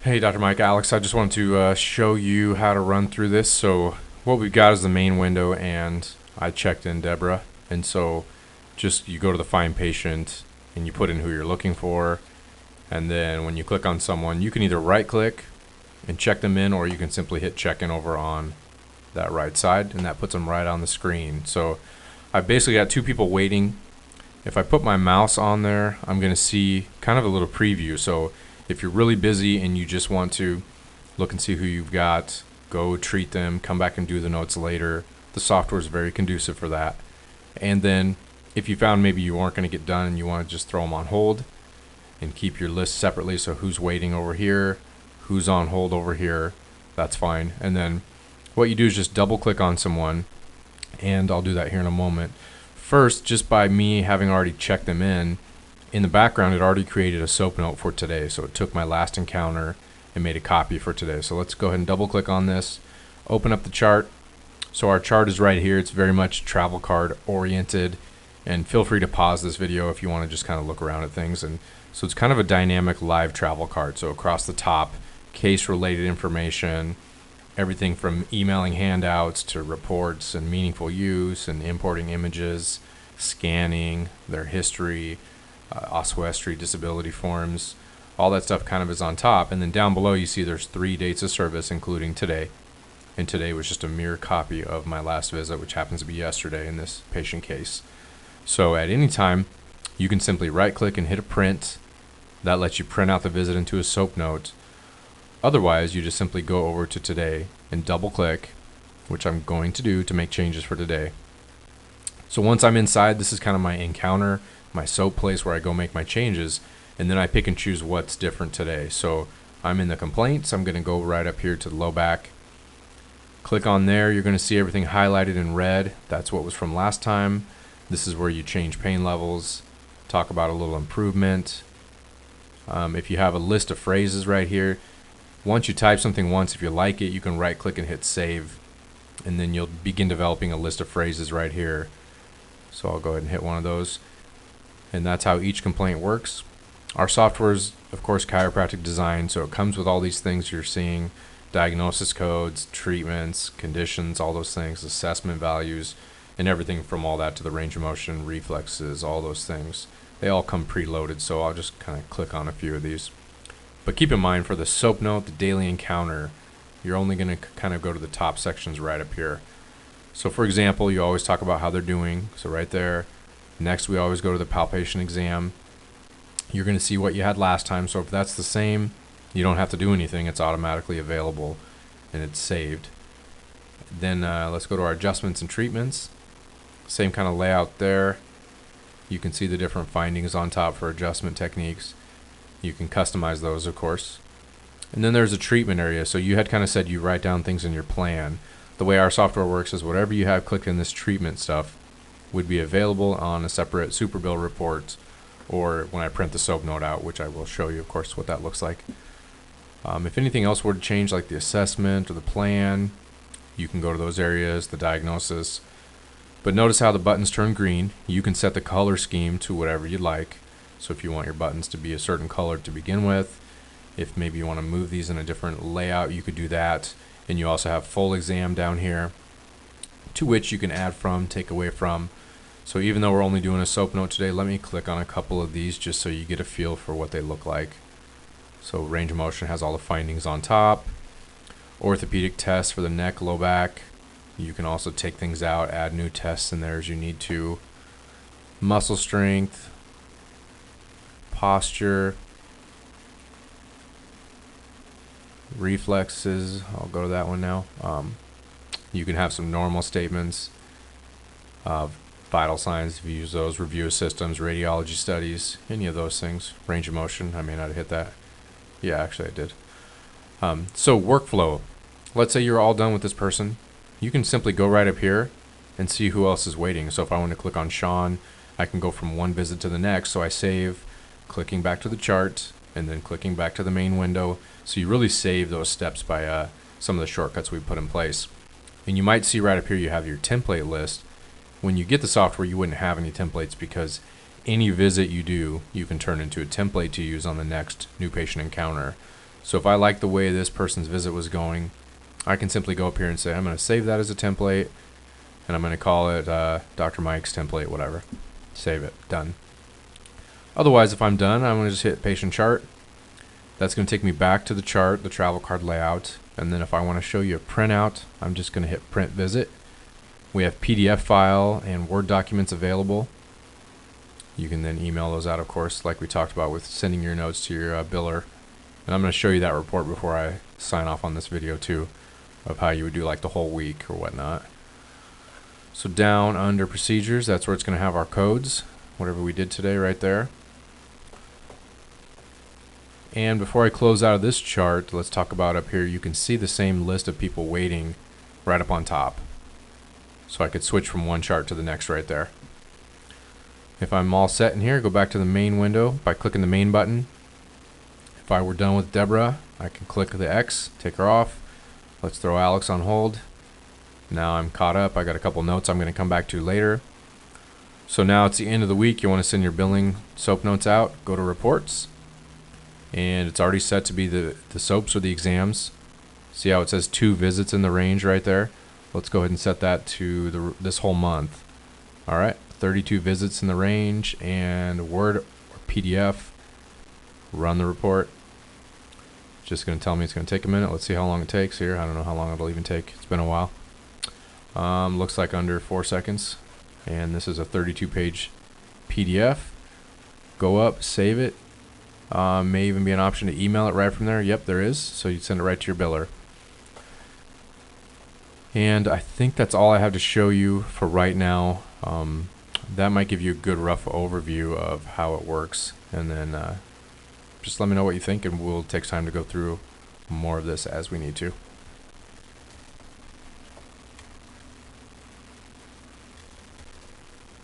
Hey, Dr. Mike, Alex, I just wanted to show you how to run through this. So what we've got is the main window, and I checked in Deborah. And so just you go to the Find Patient, and you put in who you're looking for. And then when you click on someone, you can either right-click and check them in, or you can simply hit check in over on that right side, and that puts them right on the screen. So I've basically got two people waiting. If I put my mouse on there, I'm going to see kind of a little preview. So if you're really busy and you just want to look and see who you've got, go treat them, come back and do the notes later. The software is very conducive for that. And then if you found maybe you weren't going to get done and you want to just throw them on hold and keep your list separately, so who's waiting over here, who's on hold over here, that's fine. And then what you do is just double click on someone, and I'll do that here in a moment. First, just by me having already checked them in the background, it already created a SOAP note for today. So it took my last encounter and made a copy for today. So let's go ahead and double click on this, open up the chart. So our chart is right here. It's very much travel card oriented, and feel free to pause this video if you want to just kind of look around at things. And so it's kind of a dynamic live travel card. So across the top, case related information, everything from emailing handouts to reports and meaningful use and importing images, scanning, their history, oswestry, disability forms, all that stuff kind of is on top. And then down below you see there's 3 dates of service, including today. And today was just a mirror copy of my last visit, which happens to be yesterday in this patient case. So at any time, you can simply right click and hit a print. That lets you print out the visit into a SOAP note. Otherwise, you just simply go over to today and double click, which I'm going to do to make changes for today. So once I'm inside, this is kind of my encounter, my SOAP place where I go make my changes, and then I pick and choose what's different today. So I'm in the complaints. I'm going to go right up here to the low back. Click on there. You're going to see everything highlighted in red. That's what was from last time. This is where you change pain levels, talk about a little improvement. If you have a list of phrases right here, once you type something once, if you like it, you can right click and hit save, and then you'll begin developing a list of phrases right here. So I'll go ahead and hit one of those, and that's how each complaint works. Our software is, of course, chiropractic design, so it comes with all these things you're seeing: diagnosis codes, treatments, conditions, all those things, assessment values, and everything from all that to the range of motion, reflexes, all those things. They all come preloaded, so I'll just kind of click on a few of these. But keep in mind, for the SOAP note, the daily encounter, you're only going to kind of go to the top sections right up here. So for example, you always talk about how they're doing. So right there. Next, we always go to the palpation exam. You're going to see what you had last time. So if that's the same, you don't have to do anything. It's automatically available and it's saved. Then let's go to our adjustments and treatments. Same kind of layout there. You can see the different findings on top for adjustment techniques. You can customize those, of course. And then there's a treatment area. So you had kind of said you write down things in your plan. The way our software works is whatever you have clicked in this treatment stuff would be available on a separate super bill report, or when I print the SOAP note out, which I will show you, of course, what that looks like. If anything else were to change, like the assessment or the plan, you can go to those areas, the diagnosis. But notice how the buttons turn green. You can set the color scheme to whatever you'd like. So if you want your buttons to be a certain color to begin with, if maybe you want to move these in a different layout, you could do that. And you also have full exam down here, to which you can add from, take away from. So even though we're only doing a SOAP note today, let me click on a couple of these just so you get a feel for what they look like. So range of motion has all the findings on top. Orthopedic tests for the neck, low back. You can also take things out, add new tests in there as you need to. Muscle strength, posture, reflexes. I'll go to that one now. You can have some normal statements, vital signs if you use those, review of systems, radiology studies, any of those things. Range of motion, I may not have hit that. Yeah, actually I did. So workflow. Let's say you're all done with this person. You can simply go right up here and see who else is waiting. So if I want to click on Sean, I can go from one visit to the next. So I save, clicking back to the chart, and then clicking back to the main window. So you really save those steps by some of the shortcuts we put in place. And you might see right up here you have your template list. When you get the software, you wouldn't have any templates, because any visit you do, you can turn into a template to use on the next new patient encounter. So if I like the way this person's visit was going, I can simply go up here and say, I'm going to save that as a template, and I'm going to call it Dr. Mike's template, whatever. Save it. Done. Otherwise, if I'm done, I'm going to just hit patient chart. That's going to take me back to the chart, the travel card layout. And then if I want to show you a printout, I'm just going to hit print visit. We have PDF file and Word documents available. You can then email those out, of course, like we talked about with sending your notes to your biller. And I'm going to show you that report before I sign off on this video too, of how you would do like the whole week or whatnot. So down under procedures, that's where it's going to have our codes, whatever we did today right there. And before I close out of this chart, let's talk about up here. You can see the same list of people waiting right up on top. So I could switch from one chart to the next right there. If I'm all set in here, go back to the main window by clicking the main button. If I were done with Deborah, I can click the X, take her off. Let's throw Alex on hold. Now I'm caught up. I got a couple notes I'm going to come back to later. So now it's the end of the week. You want to send your billing SOAP notes out. Go to reports. And it's already set to be the SOAPs or the exams. See how it says 2 visits in the range right there? Let's go ahead and set that to this whole month. All right, 32 visits in the range, and Word or PDF. Run the report. Just going to tell me it's going to take a minute. Let's see how long it takes here. I don't know how long it'll even take. It's been a while. Looks like under 4 seconds. And this is a 32-page PDF. Go up, save it. May even be an option to email it right from there. Yep, there is. So you send it right to your biller. And I think that's all I have to show you for right now. That might give you a good rough overview of how it works. And then just let me know what you think, and we'll take time to go through more of this as we need to.